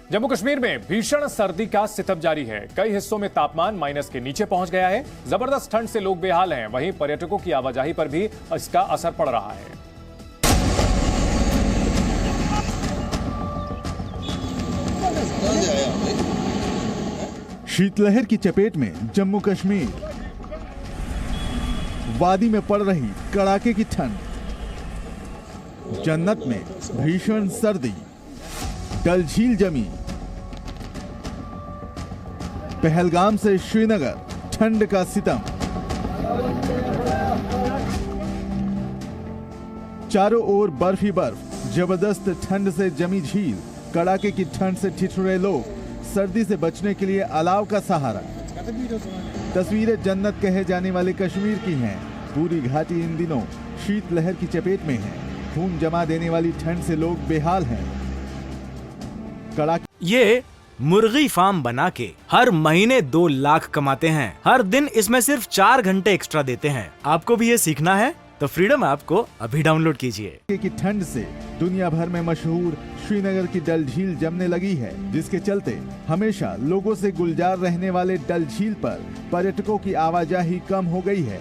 जम्मू कश्मीर में भीषण सर्दी का सितम जारी है। कई हिस्सों में तापमान माइनस के नीचे पहुंच गया है। जबरदस्त ठंड से लोग बेहाल हैं। वहीं पर्यटकों की आवाजाही पर भी इसका असर पड़ रहा है। शीतलहर की चपेट में जम्मू कश्मीर, वादी में पड़ रही कड़ाके की ठंड, जन्नत में भीषण सर्दी, डल झील जमी, पहलगाम से श्रीनगर ठंड का सितम, चारों ओर बर्फ ही बर्फ, जबरदस्त ठंड से जमी झील, कड़ाके की ठंड से ठिठुरे लोग, सर्दी से बचने के लिए अलाव का सहारा। तस्वीरें जन्नत कहे जाने वाले कश्मीर की हैं। पूरी घाटी इन दिनों शीतलहर की चपेट में है। खून जमा देने वाली ठंड से लोग बेहाल हैं। ये मुर्गी फार्म बना के हर महीने 2 लाख कमाते हैं। हर दिन इसमें सिर्फ 4 घंटे एक्स्ट्रा देते हैं। आपको भी ये सीखना है तो फ्रीडम ऐप को अभी डाउनलोड कीजिए। की ठंड से दुनिया भर में मशहूर श्रीनगर की डल झील जमने लगी है, जिसके चलते हमेशा लोगों से गुलजार रहने वाले डल झील पर पर्यटकों की आवाजाही कम हो गई है।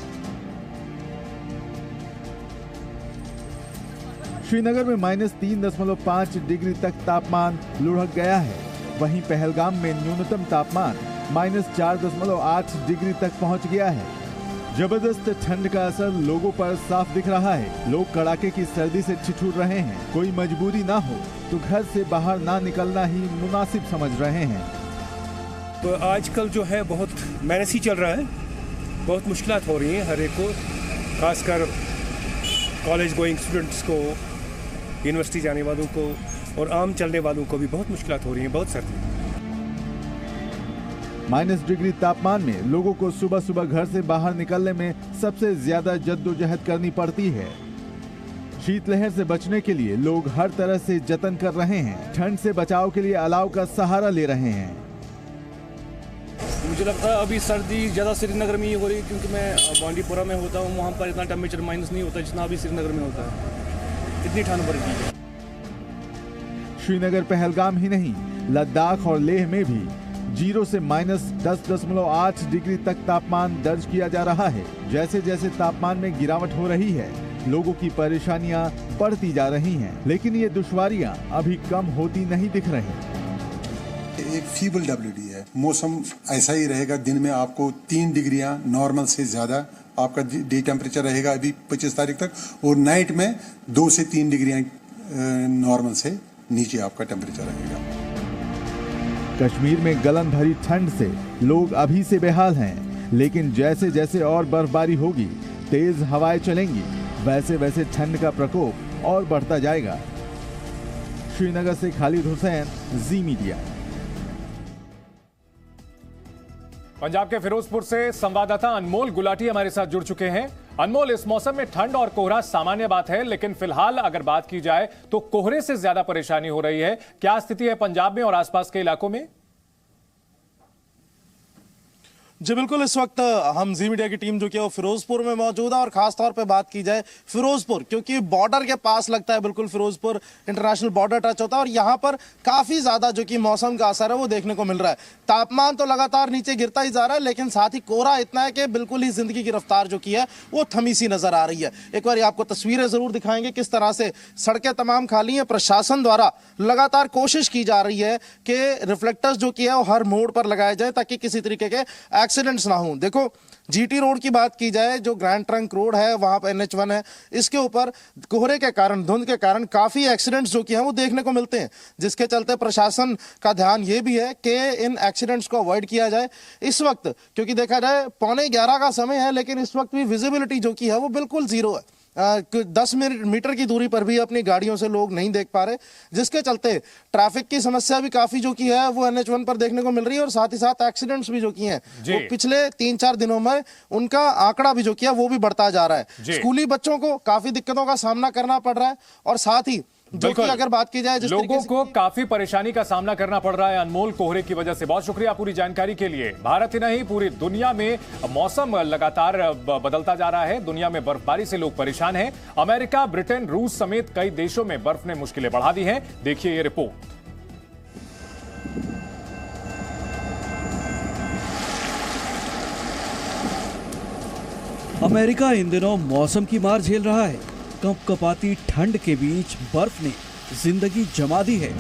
श्रीनगर में -3.5 डिग्री तक तापमान लुढ़क गया है। वहीं पहलगाम में न्यूनतम तापमान -4.8 डिग्री तक पहुंच गया है। जबरदस्त ठंड का असर लोगों पर साफ दिख रहा है। लोग कड़ाके की सर्दी से ठिठुर रहे हैं। कोई मजबूरी ना हो तो घर से बाहर ना निकलना ही मुनासिब समझ रहे हैं। तो आजकल जो है बहुत मेहनत ही चल रहा है। बहुत मुश्किलात हो रही हैं हर एक को, खासकर कॉलेज गोइंग स्टूडेंट्स को, यूनिवर्सिटी जाने वालों को और आम चलने वालों को भी बहुत मुश्किलात हो रही हैं। बहुत सर्दी, -डिग्री तापमान में लोगों को सुबह सुबह घर से बाहर निकलने में सबसे ज्यादा जद्दोजहद करनी पड़ती है। शीतलहर से बचने के लिए लोग हर तरह से जतन कर रहे हैं। ठंड से बचाव के लिए अलाव का सहारा ले रहे हैं। मुझे लगता है अभी सर्दी ज़्यादा श्रीनगर में ही हो रही है, क्योंकि मैं बांडीपुरा में होता हूँ। वहाँ पर इतना टेम्परेचर माइनस नहीं होता जितना अभी श्रीनगर में होता है। इतनी ठंड बढ़ गई है। श्रीनगर पहलगाम ही नहीं, लद्दाख और लेह में भी 0 से -10.8 डिग्री तक तापमान दर्ज किया जा रहा है। जैसे जैसे तापमान में गिरावट हो रही है, लोगों की परेशानियां बढ़ती जा रही हैं, लेकिन ये दुश्वारियां अभी कम होती नहीं दिख रही। एक फीबल WD है। मौसम ऐसा ही रहेगा। दिन में आपको 3 डिग्रियां नॉर्मल से ज्यादा आपका डे टेम्परेचर रहेगा अभी 25 तारीख तक, और नाइट में 2 से 3 डिग्रियां नॉर्मल से नीचे आपका टेम्परेचर रहेगा। कश्मीर में गलन भरी ठंड से लोग अभी से बेहाल हैं, लेकिन जैसे जैसे और बर्फबारी होगी, तेज हवाएं चलेंगी, वैसे वैसे ठंड का प्रकोप और बढ़ता जाएगा। श्रीनगर से खालिद हुसैन, जी मीडिया। पंजाब के फिरोजपुर से संवाददाता अनमोल गुलाटी हमारे साथ जुड़ चुके हैं। अनमोल, इस मौसम में ठंड और कोहरा सामान्य बात है, लेकिन फिलहाल अगर बात की जाए तो कोहरे से ज्यादा परेशानी हो रही है। क्या स्थिति है पंजाब में और आसपास के इलाकों में? जी बिल्कुल, इस वक्त हम जी मीडिया की टीम जो कि वो फिरोजपुर में मौजूद है, और खास तौर पे बात की जाए फिरोजपुर, क्योंकि बॉर्डर के पास लगता है, बिल्कुल फिरोजपुर इंटरनेशनल बॉर्डर टच होता है, और यहाँ पर काफी ज्यादा जो कि मौसम का असर है वो देखने को मिल रहा है। तापमान तो लगातार नीचे गिरता ही जा रहा है, लेकिन साथ ही कोहरा इतना है कि बिल्कुल ही जिंदगी की रफ्तार जो की है वो थमी सी नजर आ रही है। एक बार आपको तस्वीरें जरूर दिखाएंगे किस तरह से सड़कें तमाम खाली हैं। प्रशासन द्वारा लगातार कोशिश की जा रही है कि रिफ्लेक्टर्स जो की है वो हर मोड़ पर लगाए जाए, ताकि किसी तरीके के एक्सीडेंट्स ना हो। देखो, जीटी रोड की बात की जाए, जो ग्रैंड ट्रंक रोड है, वहां पर NH1 है, इसके ऊपर कोहरे के कारण, धुंध के कारण काफी एक्सीडेंट्स जो कि हैं वो देखने को मिलते हैं, जिसके चलते प्रशासन का ध्यान ये भी है कि इन एक्सीडेंट्स को अवॉइड किया जाए। इस वक्त क्योंकि देखा जाए 11:15 का समय है, लेकिन इस वक्त भी विजिबिलिटी जो की है वो बिल्कुल जीरो है। 10 मीटर की दूरी पर भी अपनी गाड़ियों से लोग नहीं देख पा रहे, जिसके चलते ट्रैफिक की समस्या भी काफी जो की है वो NH1 पर देखने को मिल रही है, और साथ ही साथ एक्सीडेंट्स भी जो की हैं वो पिछले 3-4 दिनों में उनका आंकड़ा भी जो किया वो भी बढ़ता जा रहा है। स्कूली बच्चों को काफी दिक्कतों का सामना करना पड़ रहा है, और साथ ही जो कि अगर बात की जाए, लोगों को काफी परेशानी का सामना करना पड़ रहा है अनमोल, कोहरे की वजह से। बहुत शुक्रिया पूरी जानकारी के लिए। भारत ही नहीं, पूरी दुनिया में मौसम लगातार बदलता जा रहा है। दुनिया में बर्फबारी से लोग परेशान हैं। अमेरिका, ब्रिटेन, रूस समेत कई देशों में बर्फ ने मुश्किलें बढ़ा दी हैं। देखिए ये रिपोर्ट। अमेरिका इन दिनों मौसम की मार झेल रहा है। कंपकपाती ठंड के बीच बर्फ ने जिंदगी जमा दी है।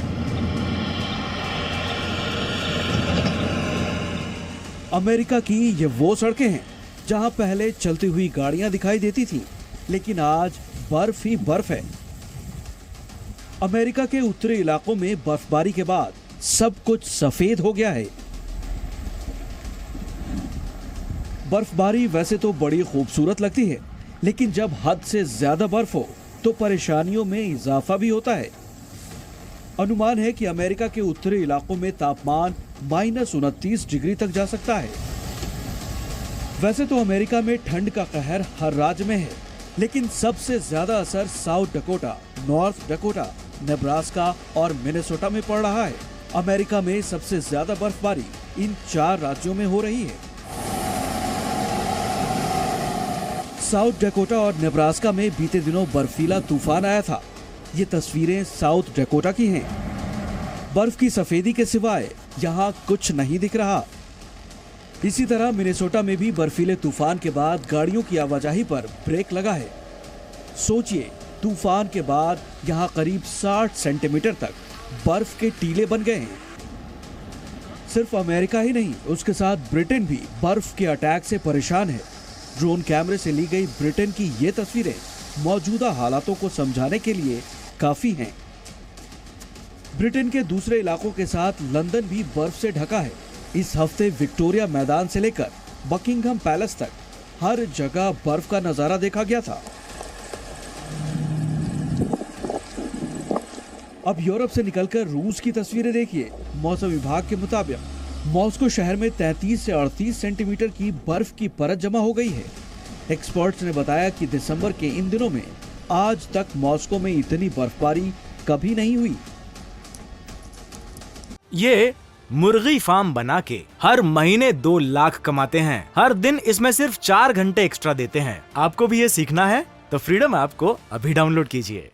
अमेरिका की ये वो सड़कें हैं जहां पहले चलती हुई गाड़ियां दिखाई देती थीं, लेकिन आज बर्फ ही बर्फ है। अमेरिका के उत्तरी इलाकों में बर्फबारी के बाद सब कुछ सफेद हो गया है। बर्फबारी वैसे तो बड़ी खूबसूरत लगती है, लेकिन जब हद से ज्यादा बर्फ हो तो परेशानियों में इजाफा भी होता है। अनुमान है कि अमेरिका के उत्तरी इलाकों में तापमान -29 डिग्री तक जा सकता है। वैसे तो अमेरिका में ठंड का कहर हर राज्य में है, लेकिन सबसे ज्यादा असर south Dakota, north Dakota, Nebraska और मिनेसोटा में पड़ रहा है। अमेरिका में सबसे ज्यादा बर्फबारी इन 4 राज्यों में हो रही है। साउथ डकोटा और नेब्रास्का में बीते दिनों बर्फीला तूफान आया था। ये तस्वीरें साउथ डकोटा की हैं। बर्फ की सफेदी के सिवाय यहाँ कुछ नहीं दिख रहा। इसी तरह मिनेसोटा में भी बर्फीले तूफान के बाद गाड़ियों की आवाजाही पर ब्रेक लगा है। सोचिए, तूफान के बाद यहाँ करीब 60 सेंटीमीटर तक बर्फ के टीले बन गए हैं। सिर्फ अमेरिका ही नहीं, उसके साथ ब्रिटेन भी बर्फ के अटैक से परेशान है। ड्रोन कैमरे से ली गई ब्रिटेन की ये तस्वीरें मौजूदा हालातों को समझाने के लिए काफी हैं। ब्रिटेन के दूसरे इलाकों के साथ लंदन भी बर्फ से ढका है। इस हफ्ते विक्टोरिया मैदान से लेकर बकिंघम पैलेस तक हर जगह बर्फ का नजारा देखा गया था। अब यूरोप से निकलकर रूस की तस्वीरें देखिए। मौसम विभाग के मुताबिक मॉस्को शहर में 33 से 38 सेंटीमीटर की बर्फ की परत जमा हो गई है। एक्सपर्ट्स ने बताया कि दिसंबर के इन दिनों में आज तक मॉस्को में इतनी बर्फबारी कभी नहीं हुई। ये मुर्गी फार्म बना के हर महीने 2 लाख कमाते हैं। हर दिन इसमें सिर्फ 4 घंटे एक्स्ट्रा देते हैं। आपको भी ये सीखना है तो फ्रीडम ऐप को अभी डाउनलोड कीजिए।